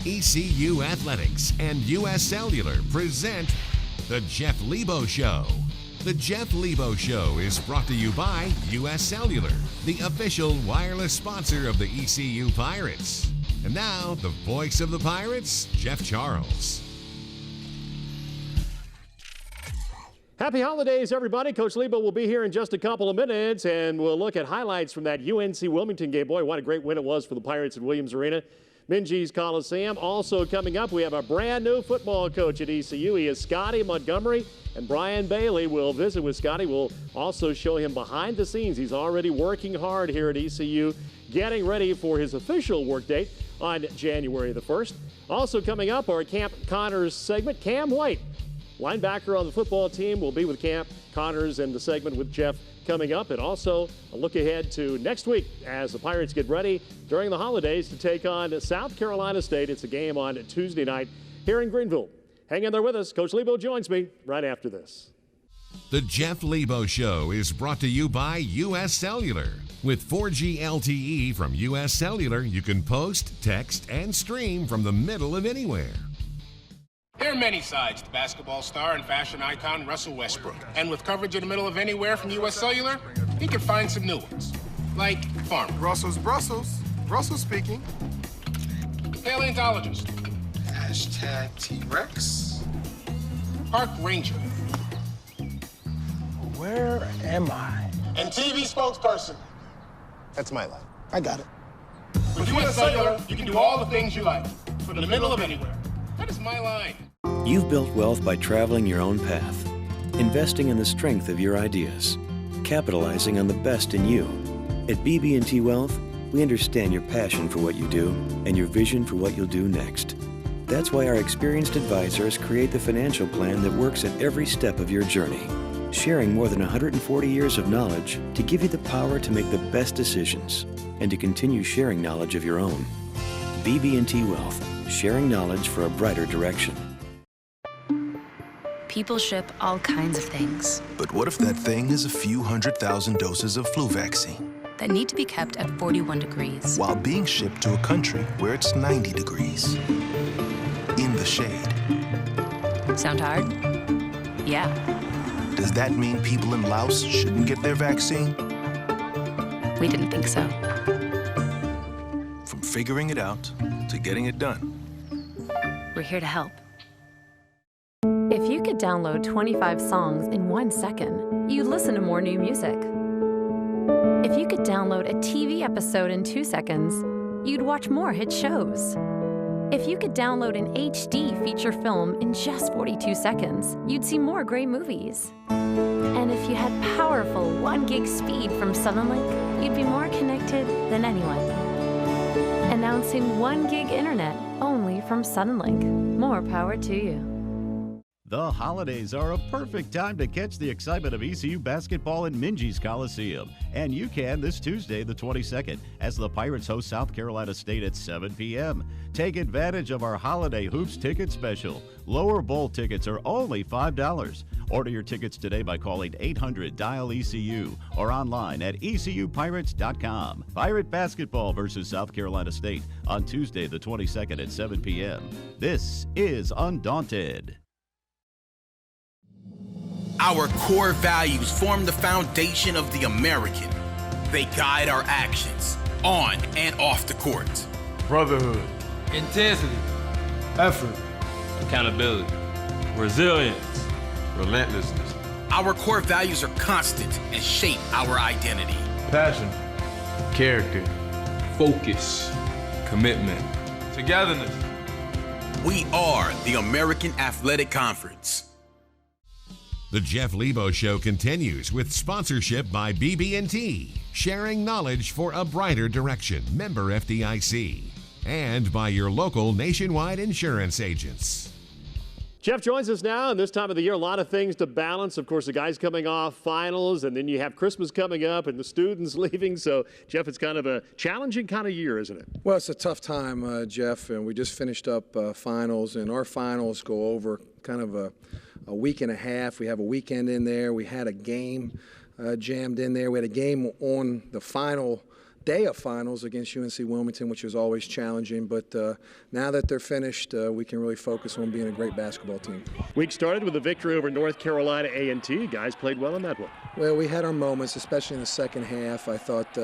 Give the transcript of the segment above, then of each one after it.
ECU Athletics and U.S. Cellular present The Jeff Lebo Show. The Jeff Lebo Show is brought to you by U.S. Cellular, the official wireless sponsor of the ECU Pirates. And now, the voice of the Pirates, Jeff Charles. Happy holidays, everybody. Coach Lebo will be here in just a couple of minutes, and we'll look at highlights from that UNC Wilmington game. Boy, what a great win it was for the Pirates at Williams Arena, Minges Coliseum. Also coming up, we have a brand new football coach at ECU. He is Scotty Montgomery, and Brian Bailey will visit with Scotty. We'll also show him behind the scenes. He's already working hard here at ECU, getting ready for his official work date on January the 1st. Also coming up, our Camp Connors segment, Cam White, linebacker on the football team, will be with Camp Connors in the segment with Jeff coming up. And also a look ahead to next week as the Pirates get ready during the holidays to take on South Carolina State. It's a game on Tuesday night here in Greenville. Hang in there with us. Coach Lebo joins me right after this. The Jeff Lebo Show is brought to you by U.S. Cellular. With 4G LTE from U.S. Cellular, you can post, text, and stream from the middle of anywhere. There are many sides to basketball star and fashion icon Russell Westbrook. And with coverage in the middle of anywhere from U.S. Cellular, he can find some new ones. Like farm. Russell's Brussels. Russell speaking. Paleontologist. Hashtag T-Rex. Park ranger. Where am I? And TV spokesperson. That's my life. I got it. With U.S. Cellular, you can do all the things you like. From the middle of anywhere. That is my line. You've built wealth by traveling your own path, investing in the strength of your ideas, capitalizing on the best in you. At BB&T Wealth, we understand your passion for what you do and your vision for what you'll do next. That's why our experienced advisors create the financial plan that works at every step of your journey, sharing more than 140 years of knowledge to give you the power to make the best decisions and to continue sharing knowledge of your own. BB&T Wealth, sharing knowledge for a brighter direction. People ship all kinds of things But what if that thing is a few 100,000 doses of flu vaccine? that need to be kept at 41 degrees. While being shipped to a country where it's 90 degrees. In the shade. Sound hard? Yeah. Does that mean people in Laos shouldn't get their vaccine? We didn't think so. From figuring it out to getting it done. We're here to help. If you could download 25 songs in 1 second, you'd listen to more new music. If you could download a TV episode in 2 seconds, you'd watch more hit shows. If you could download an HD feature film in just 42 seconds, you'd see more great movies. And if you had powerful 1 gig speed from Suddenlink, you'd be more connected than anyone. Announcing 1 gig internet only from Suddenlink. More power to you. The holidays are a perfect time to catch the excitement of ECU basketball in Minges Coliseum. And you can this Tuesday, the 22nd, as the Pirates host South Carolina State at 7 p.m. Take advantage of our Holiday Hoops ticket special. Lower bowl tickets are only $5. Order your tickets today by calling 800-DIAL-ECU or online at ECUPirates.com. Pirate basketball versus South Carolina State on Tuesday, the 22nd at 7 p.m. This is Undaunted. Our core values form the foundation of the American. They guide our actions, on and off the court. Brotherhood, intensity, effort, accountability, resilience, relentlessness. Our core values are constant and shape our identity. Passion, character, focus, commitment, togetherness. We are the American Athletic Conference. The Jeff Lebo Show continues with sponsorship by BB&T, sharing knowledge for a brighter direction. Member FDIC. And by your local nationwide insurance agents. Jeff joins us now, and this time of the year, a lot of things to balance. Of course, the guys coming off finals, and then you have Christmas coming up and the students leaving. So, Jeff, it's kind of a challenging kind of year, isn't it? Well, it's a tough time, Jeff, and we just finished up finals, and our finals go over kind of a week and a half. We have a weekend in there. We had a game jammed in there. We had a game on the final day of finals against UNC Wilmington, which was always challenging. But now that they're finished, we can really focus on being a great basketball team. Week started with a victory over North Carolina A&T. Guys played well in that one. Well, we had our moments, especially in the second half. I thought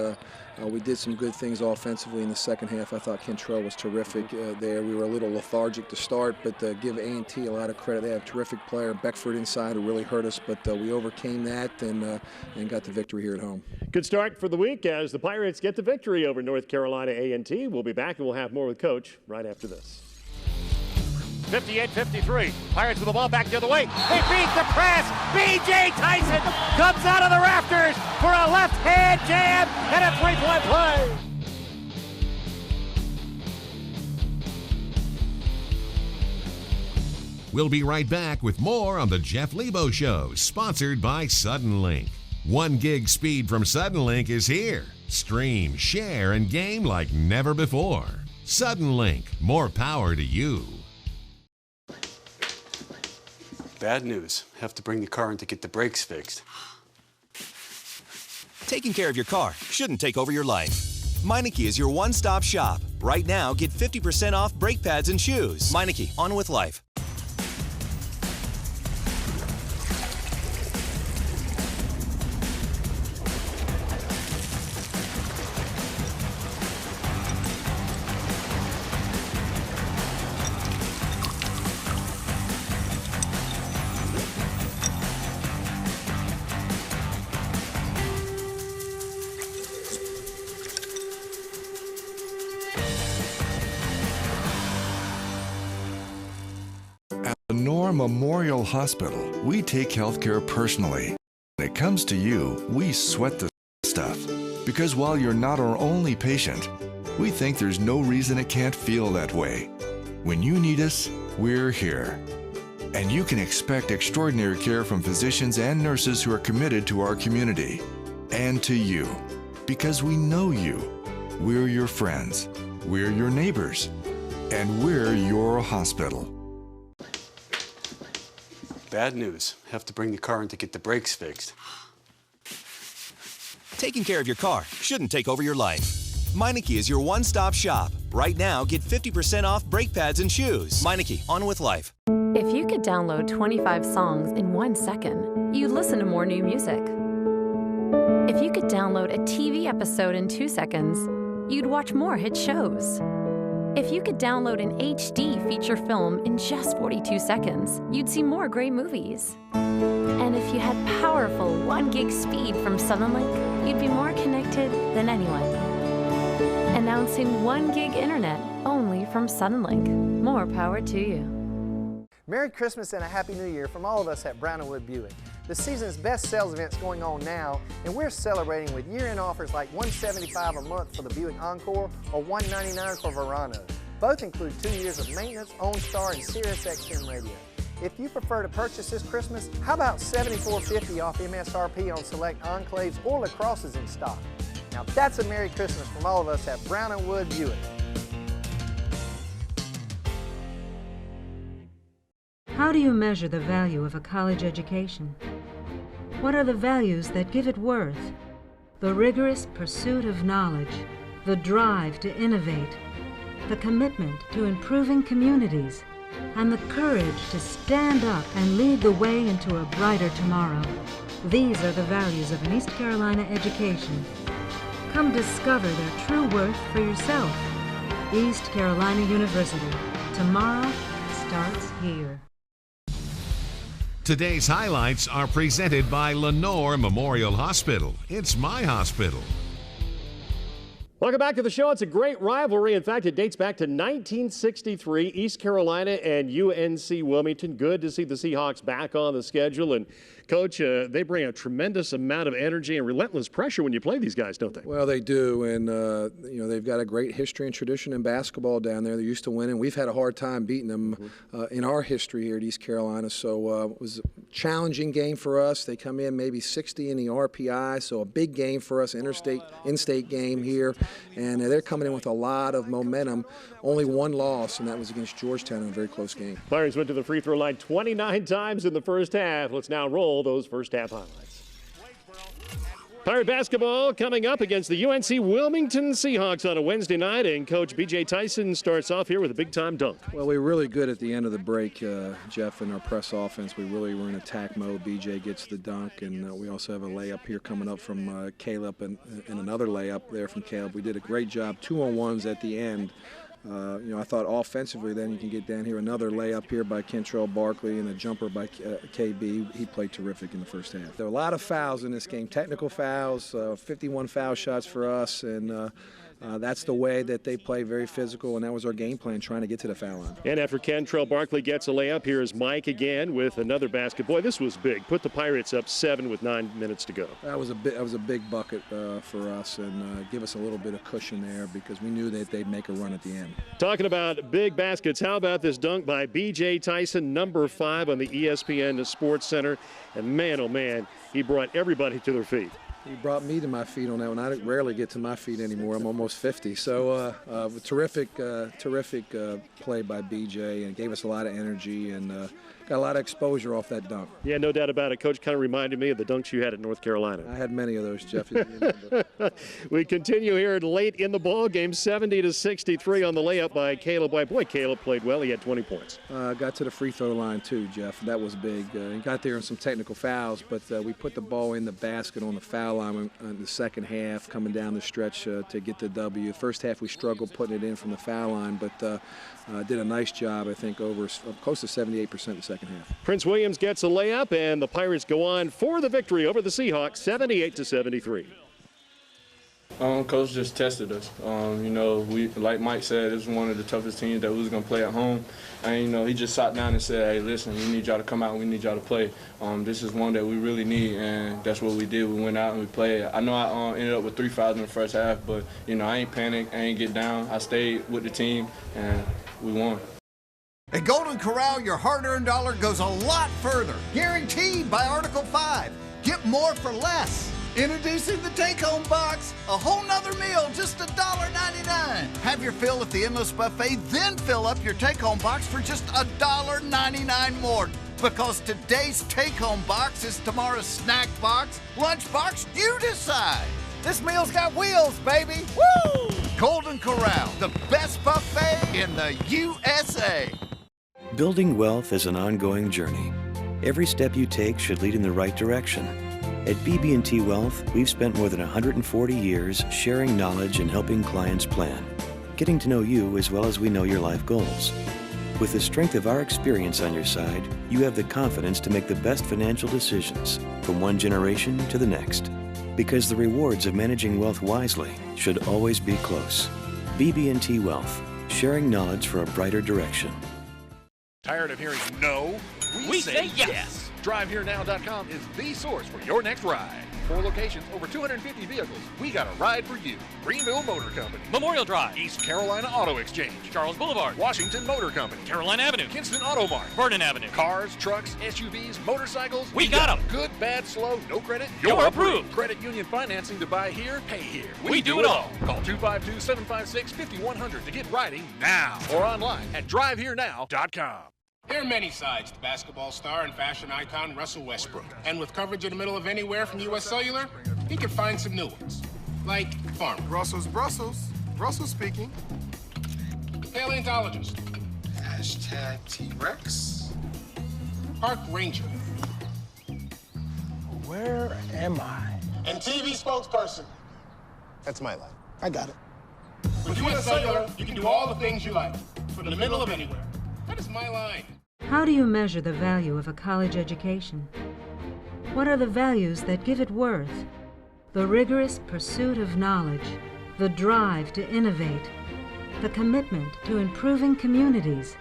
we did some good things offensively in the second half. I thought Kentrell was terrific there. We were a little lethargic to start, but give A&T a lot of credit. They have a terrific player, Beckford inside, who really hurt us, but we overcame that and got the victory here at home. Good start for the week as the Pirates get the victory over North Carolina A&T. We'll be back and we'll have more with Coach right after this. 58-53. Pirates with the ball back the other way. They beat the press. B.J. Tyson comes out of the rafters for a left-hand jam and a three-point play. We'll be right back with more on the Jeff Lebo Show, sponsored by Suddenlink. 1 gig speed from Suddenlink is here. Stream, share, and game like never before. Suddenlink, more power to you. Bad news. Have to bring the car in to get the brakes fixed. Taking care of your car shouldn't take over your life. Meineke is your one-stop shop. Right now, get 50% off brake pads and shoes. Meineke, on with life. Memorial Hospital, we take healthcare personally. When it comes to you, we sweat the stuff. Because while you're not our only patient, we think there's no reason it can't feel that way. When you need us, we're here. And you can expect extraordinary care from physicians and nurses who are committed to our community. And to you. Because we know you. We're your friends. We're your neighbors. And we're your hospital. Bad news. Have to bring the car in to get the brakes fixed. Taking care of your car shouldn't take over your life. Meineke is your one-stop shop. Right now, get 50% off brake pads and shoes. Meineke, on with life. If you could download 25 songs in 1 second, you'd listen to more new music. If you could download a TV episode in 2 seconds, you'd watch more hit shows. If you could download an HD feature film in just 42 seconds, you'd see more great movies. And if you had powerful 1 gig speed from Suddenlink, you'd be more connected than anyone. Announcing 1 gig internet only from Suddenlink. More power to you. Merry Christmas and a Happy New Year from all of us at Brown & Wood Buick. The season's best sales event's going on now, and we're celebrating with year-end offers like $175 a month for the Buick Encore or $199 for Verano. Both include 2 years of maintenance, OnStar, and Sirius XM radio. If you prefer to purchase this Christmas, how about $74.50 off MSRP on select Enclaves or LaCrosses in stock? Now that's a Merry Christmas from all of us at Brown & Wood Buick. How do you measure the value of a college education? What are the values that give it worth? The rigorous pursuit of knowledge, the drive to innovate, the commitment to improving communities, and the courage to stand up and lead the way into a brighter tomorrow. These are the values of an East Carolina education. Come discover their true worth for yourself. East Carolina University. Tomorrow starts here. Today's highlights are presented by Lenore Memorial Hospital. It's my hospital. Welcome back to the show. It's a great rivalry. In fact, it dates back to 1963, East Carolina and UNC Wilmington. Good to see the Seahawks back on the schedule. And Coach, they bring a tremendous amount of energy and relentless pressure when you play these guys, don't they? Well, they do, and they've got a great history and tradition in basketball down there. They're used to winning. We've had a hard time beating them in our history here at East Carolina, so it was a challenging game for us. They come in maybe 60 in the RPI, so a big game for us, in-state game here, and they're coming in with a lot of momentum. Only one loss, and that was against Georgetown in a very close game. Pirates went to the free throw line 29 times in the first half. Let's now roll those first half highlights. Pirate basketball coming up against the UNC Wilmington Seahawks on a Wednesday night, and Coach B.J. Tyson starts off here with a big-time dunk. Well, we were really good at the end of the break, Jeff, in our press offense. We really were in attack mode. B.J. gets the dunk, and we also have a layup here coming up from Caleb and another layup there from Caleb. We did a great job, 2-on-1s at the end. I thought offensively then you can get down here. Another layup here by Kentrell Barkley and a jumper by KB. He played terrific in the first half. There were a lot of fouls in this game, technical fouls, 51 foul shots for us, and that's the way that they play, very physical, and that was our game plan, trying to get to the foul line. And after Kentrell Barkley gets a layup, here is Mike again with another basket. Boy, this was big. Put the Pirates up 7 with 9 minutes to go. That was a big bucket for us, and give us a little bit of cushion there because we knew that they'd make a run at the end. Talking about big baskets, how about this dunk by B.J. Tyson, number 5 on the ESPN Sports Center. And man, oh man, he brought everybody to their feet. He brought me to my feet on that one. I rarely get to my feet anymore. I'm almost 50. So terrific play by BJ, and gave us a lot of energy and got a lot of exposure off that dunk. Yeah, no doubt about it. Coach kind of reminded me of the dunks you had at North Carolina. I had many of those, Jeff. We continue here late in the ball game, 70-63 on the layup by Caleb White. Boy, Caleb played well. He had 20 points. Got to the free throw line too, Jeff. That was big. He got there in some technical fouls, but we put the ball in the basket on the foul line in the second half, coming down the stretch to get the W. First half we struggled putting it in from the foul line, but did a nice job, I think, over close to 78% the second half. Prince Williams gets a layup, and the Pirates go on for the victory over the Seahawks, 78-73. Coach just tested us. We, like Mike said, this was one of the toughest teams that we was going to play at home. And, he just sat down and said, hey, listen, we need y'all to come out and we need y'all to play. This is one that we really need, and that's what we did. We went out and we played. I know I ended up with 3 fouls in the first half, but, I ain't panicked. I ain't get down. I stayed with the team, and we won. At Golden Corral, your hard-earned dollar goes a lot further. Guaranteed by Article 5. Get more for less. Introducing the take-home box. A whole nother meal, just $1.99. Have your fill at the Endless Buffet, then fill up your take-home box for just $1.99 more. Because today's take-home box is tomorrow's snack box, lunch box, you decide. This meal's got wheels, baby. Woo! Golden Corral, the best buffet in the USA. Building wealth is an ongoing journey. Every step you take should lead in the right direction. At BB&T Wealth, we've spent more than 140 years sharing knowledge and helping clients plan, getting to know you as well as we know your life goals. With the strength of our experience on your side, you have the confidence to make the best financial decisions from one generation to the next. Because the rewards of managing wealth wisely should always be close. BB&T Wealth, sharing knowledge for a brighter direction. Tired of hearing no? We say yes. DriveHereNow.com is the source for your next ride. 4 locations, over 250 vehicles. We got a ride for you. Greenville Motor Company, Memorial Drive, East Carolina Auto Exchange, Charles Boulevard, Washington Motor Company, Carolina Avenue, Kinston Auto Mart, Vernon Avenue. Cars, trucks, SUVs, motorcycles. We got them. Good, bad, slow, no credit. You're approved. Credit union financing to buy here, pay here. We do it all. Call 252-756-5100 to get riding now or online at DriveHereNow.com. There are many sides to basketball star and fashion icon Russell Westbrook. And with coverage in the middle of anywhere from U.S. Cellular, he can find some new ones. Like farmer. Brussels speaking. Paleontologist. Hashtag T-Rex. Park ranger. Where am I? And TV spokesperson. That's my life. I got it. With U.S. Cellular, you can do all the things you like. From the middle of anywhere. That is my line. How do you measure the value of a college education? What are the values that give it worth? The rigorous pursuit of knowledge, the drive to innovate, the commitment to improving communities,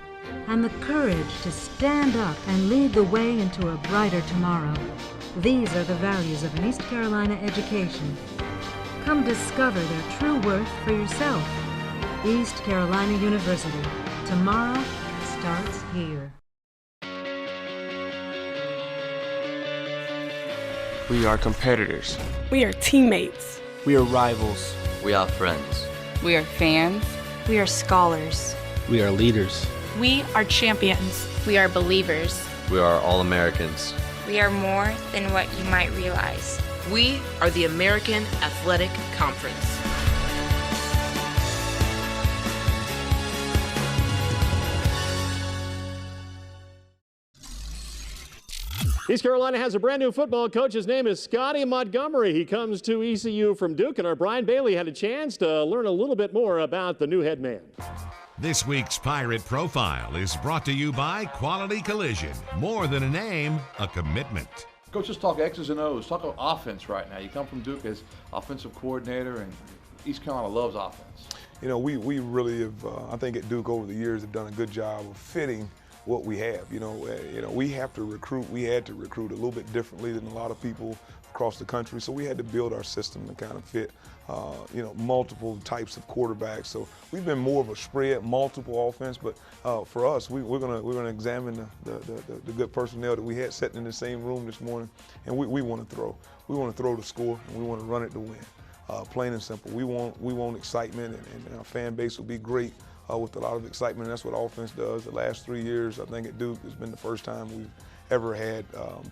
and the courage to stand up and lead the way into a brighter tomorrow. These are the values of an East Carolina education. Come discover their true worth for yourself. East Carolina University. Tomorrow starts here. We are competitors. We are teammates. We are rivals. We are friends. We are fans. We are scholars. We are leaders. We are champions. We are believers. We are all Americans. We are more than what you might realize. We are the American Athletic Conference. East Carolina has a brand new football coach. His name is Scotty Montgomery. He comes to ECU from Duke, and our Brian Bailey had a chance to learn a little bit more about the new head man. This week's Pirate Profile is brought to you by Quality Collision. More than a name, a commitment. Coach, let's talk X's and O's. Talk about offense right now. You come from Duke as offensive coordinator, and East Carolina loves offense. You know, we really have, I think at Duke over the years have done a good job of fitting what we have. You know, we have to recruit. We had to recruit a little bit differently than a lot of people across the country. So we had to build our system to kind of fit, you know, multiple types of quarterbacks. So we've been more of a spread, multiple offense. But for us, we're gonna examine the good personnel that we had sitting in the same room this morning, and we want to throw. We want to throw to score, and we want to run it to win. Plain and simple. We want excitement, and our fan base will be great. With a lot of excitement. That's what offense does. The last 3 years, I think at Duke, has been the first time we've ever had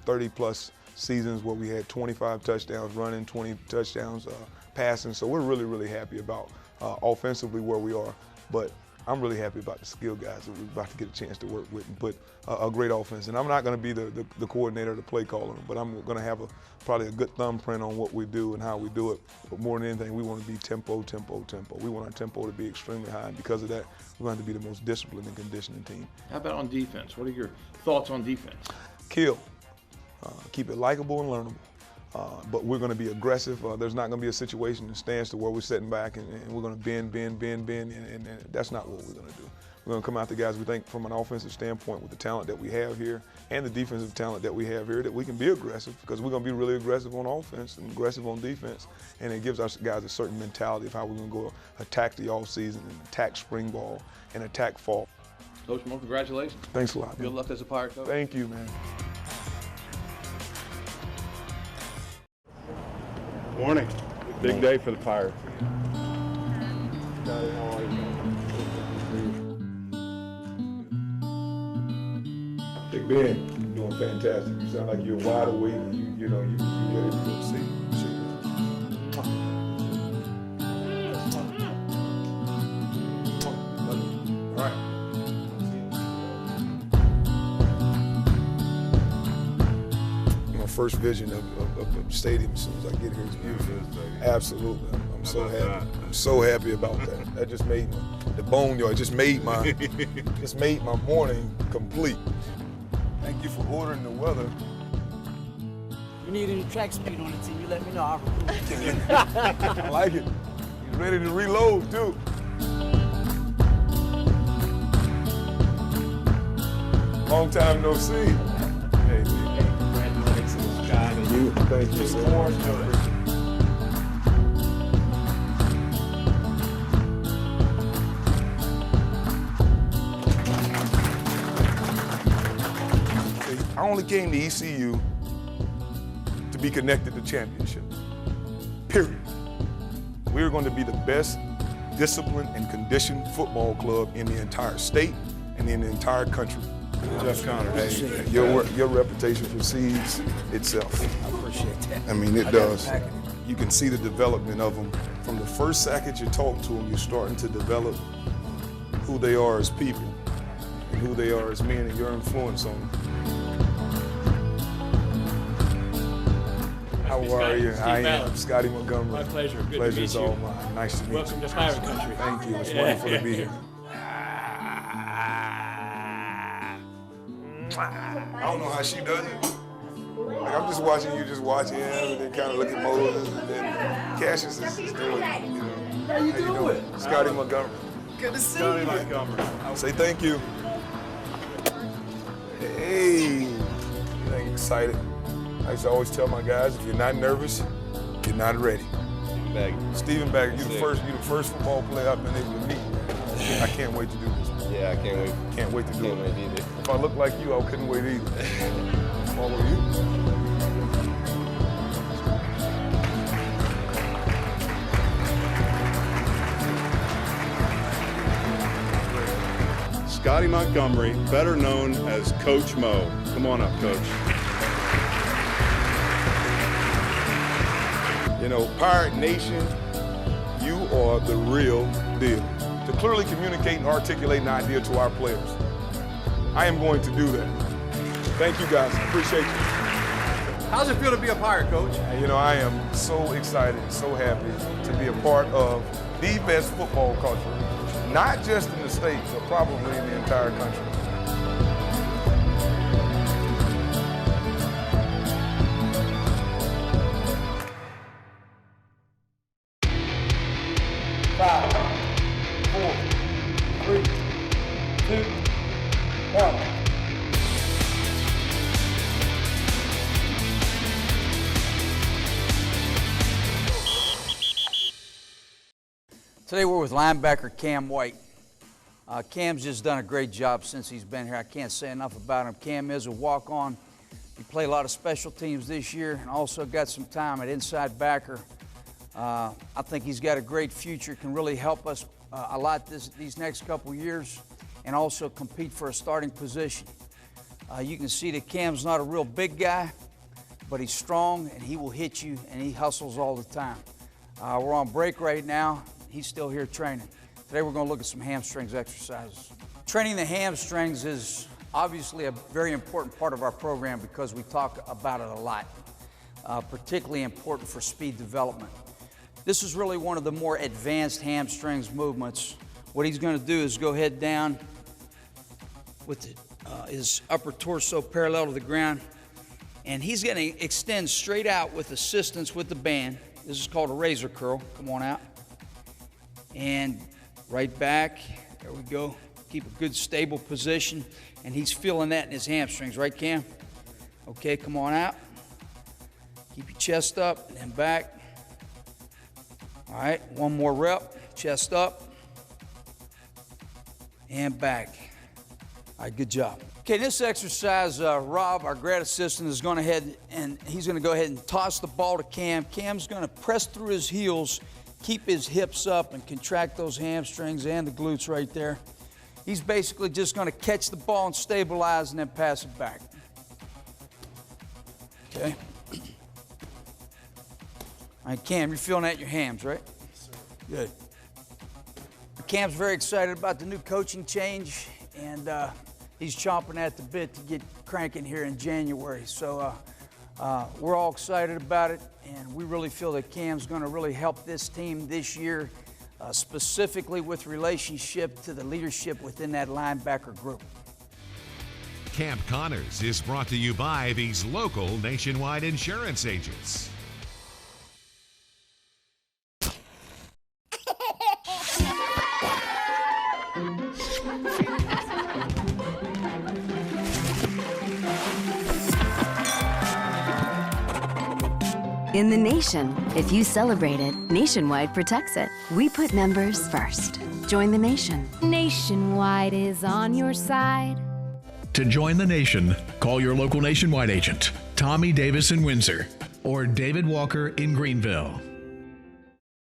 30-plus seasons where we had 25 touchdowns running, 20 touchdowns passing. So we're really, really happy about offensively where we are. But I'm really happy about the skill guys that we're about to get a chance to work with and put a great offense. And I'm not going to be the coordinator, the play caller, but I'm going to have probably a good thumbprint on what we do and how we do it. But more than anything, we want to be tempo, tempo, tempo. We want our tempo to be extremely high, and because of that, we're going to be the most disciplined and conditioning team. How about on defense? What are your thoughts on defense? Kill. Keep it likable and learnable. But we're going to be aggressive. There's not going to be a situation that stands to where we're sitting back and we're going to bend, and that's not what we're going to do. We're going to come out the guys we think from an offensive standpoint with the talent that we have here and the defensive talent that we have here that we can be aggressive, because we're going to be really aggressive on offense and aggressive on defense, and it gives our guys a certain mentality of how we're going to go attack the offseason and attack spring ball and attack fall. Coach Mo, congratulations. Thanks a lot, man. Good luck as a Pirate coach. Thank you, man. Morning. Big day for the Pirates. Big Ben, you're doing fantastic. You sound like you're wide awake and you know, you're ready to go see. All right. My first vision of the stadium as soon as I get here is beautiful. Absolutely. I'm so happy. I'm so happy about that. That just made the boneyard, just made my morning complete. Thank you for ordering the weather. You need any track speed on the team, you let me know. I'll recruit. I like it. He's ready to reload, too. Long time no see. Hey, congratulations, God. And you. Thank you so much. I only came to ECU to be connected to championship, period. We are going to be the best disciplined and conditioned football club in the entire state and in the entire country. Jeff Connor, hey, your reputation precedes itself. I appreciate that. I mean, it does. You can see the development of them. From the first second you talk to them, you're starting to develop who they are as people and who they are as men and your influence on them. How are you? I am Scotty Montgomery. My pleasure. Good Pleasure's to meet you. all mine. Nice to meet you. Welcome to Pirate Country. Thank you. It's wonderful to be here. I don't know how she does it. Like, I'm just watching you, just watching him, and then kind of look at Moses, and then Cassius is doing it. You know. How you doing? Scotty Montgomery. Good to see Scotty you. Montgomery. Say thank you. Hey, I'm excited. I used to always tell my guys, if you're not nervous, you're not ready. Stephen Baggett, you're the first football player I've been able to meet. I can't wait to do this. Yeah, I can't wait. Can't wait to do it. Can't wait either. If I look like you, I couldn't wait either. Follow you. Scotty Montgomery, better known as Coach Mo. Come on up, Coach. Pirate Nation, you are the real deal. To clearly communicate and articulate an idea to our players. I am going to do that. Thank you guys, appreciate you. How's it feel to be a Pirate, Coach? I am so excited, so happy to be a part of the best football culture, not just in the state, but probably in the entire country. Five, 4, 3, 2, 1. Today we're with linebacker Cam White. Cam's just done a great job since he's been here. I can't say enough about him. Cam is a walk-on. He played a lot of special teams this year and also got some time at inside backer. I think he's got a great future, can really help us a lot these next couple years and also compete for a starting position. You can see that Cam's not a real big guy, but he's strong and he will hit you and he hustles all the time. We're on break right now. He's still here training. Today we're going to look at some hamstrings exercises. Training the hamstrings is obviously a very important part of our program because we talk about it a lot, particularly important for speed development. This is really one of the more advanced hamstrings movements. What he's going to do is go head down with his upper torso parallel to the ground, and he's going to extend straight out with assistance with the band. This is called a razor curl. Come on out. And right back. There we go. Keep a good stable position, and he's feeling that in his hamstrings, right, Cam? Okay, come on out. Keep your chest up and then back. All right, one more rep. Chest up and back. All right, good job. Okay, this exercise, Rob, our grad assistant, is going ahead and he's going to go ahead and toss the ball to Cam. Cam's going to press through his heels, keep his hips up and contract those hamstrings and the glutes right there. He's basically just going to catch the ball and stabilize and then pass it back. Okay. All right, Cam, you're feeling that in your hams, right? Yes, sir. Good. Cam's very excited about the new coaching change, and he's chomping at the bit to get cranking here in January. So we're all excited about it, and we really feel that Cam's going to really help this team this year, specifically with relationship to the leadership within that linebacker group. Camp Connors is brought to you by these local Nationwide insurance agents. In the nation, if you celebrate it, Nationwide protects it. We put members first. Join the nation. Nationwide is on your side. To join the nation, call your local Nationwide agent, Tommy Davis in Windsor, or David Walker in Greenville.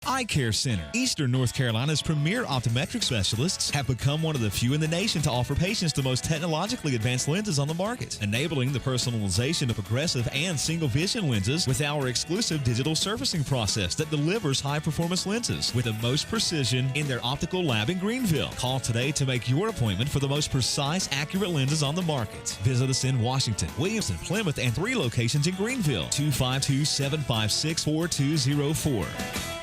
Eye Care Center, Eastern North Carolina's premier optometric specialists, have become one of the few in the nation to offer patients the most technologically advanced lenses on the market, enabling the personalization of progressive and single vision lenses with our exclusive digital surfacing process that delivers high-performance lenses with the most precision in their optical lab in Greenville. Call today to make your appointment for the most precise, accurate lenses on the market. Visit us in Washington, Williamson, Plymouth, and 3 locations in Greenville. 252-756-4204.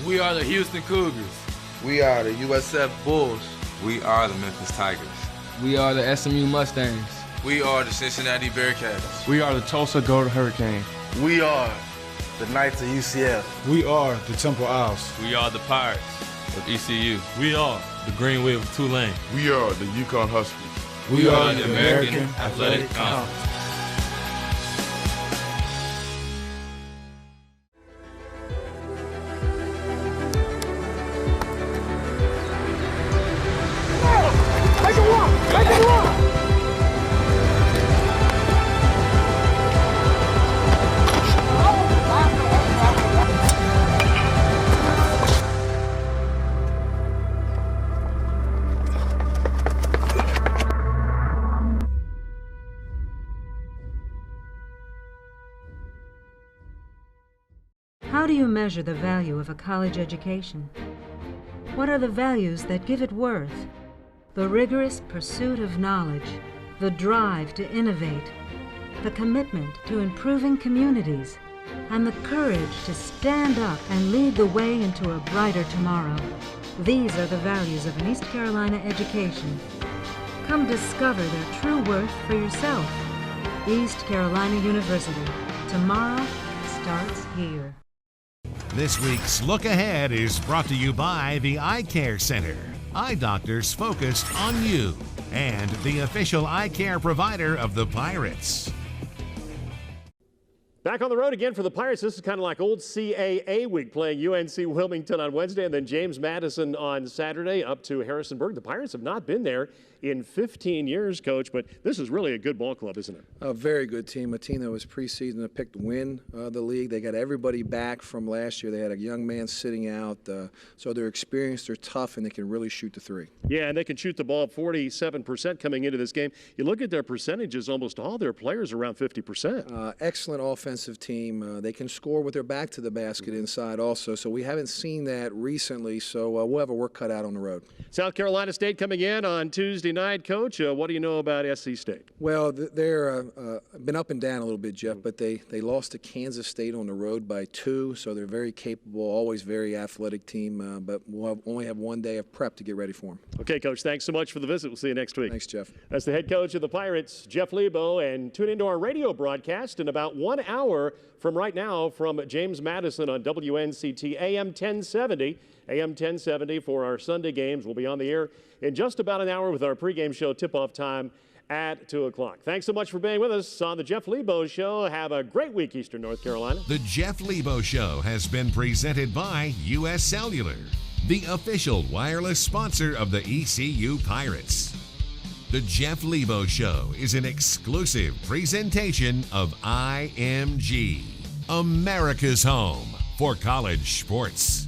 We are the Houston Cougars. We are the USF Bulls. We are the Memphis Tigers. We are the SMU Mustangs. We are the Cincinnati Bearcats. We are the Tulsa Golden Hurricanes. We are the Knights of UCF. We are the Temple Owls. We are the Pirates of ECU. We are the Green Wave of Tulane. We are the Yukon Huskies. We are the American Athletic Conference. do you measure the value of a college education? What are the values that give it worth? The rigorous pursuit of knowledge, the drive to innovate, the commitment to improving communities, and the courage to stand up and lead the way into a brighter tomorrow. These are the values of an East Carolina education. Come discover their true worth for yourself. East Carolina University. Tomorrow starts here. This week's Look Ahead is brought to you by the Eye Care Center. Eye doctors focused on you. And the official eye care provider of the Pirates. Back on the road again for the Pirates. This is kind of like old CAA week, playing UNC Wilmington on Wednesday and then James Madison on Saturday up to Harrisonburg. The Pirates have not been there in 15 years, Coach, but this is really a good ball club, isn't it? A very good team. A team that was preseason to pick to win the league. They got everybody back from last year. They had a young man sitting out, so they're experienced, they're tough, and they can really shoot the three. Yeah, and they can shoot the ball 47% coming into this game. You look at their percentages, almost all their players are around 50%. Excellent offensive team. They can score with their back to the basket inside also, so we haven't seen that recently, so we'll have a work cut out on the road. South Carolina State coming in on Tuesday night, Coach. What do you know about SC State? Well, they're been up and down a little bit, Jeff, but they lost to Kansas State on the road by 2, so they're very capable, always very athletic team, but we'll only have one day of prep to get ready for them. Okay, Coach, thanks so much for the visit. We'll see you next week. Thanks, Jeff. That's the head coach of the Pirates, Jeff Lebo, and tune into our radio broadcast in about 1 hour from right now from James Madison on WNCT AM 1070. AM 1070 for our Sunday games. We'll be on the air in just about an hour with our pregame show tip-off time at 2 o'clock. Thanks so much for being with us on the Jeff Lebo Show. Have a great week, Eastern North Carolina. The Jeff Lebo Show has been presented by U.S. Cellular, the official wireless sponsor of the ECU Pirates. The Jeff Lebo Show is an exclusive presentation of IMG, America's home for college sports.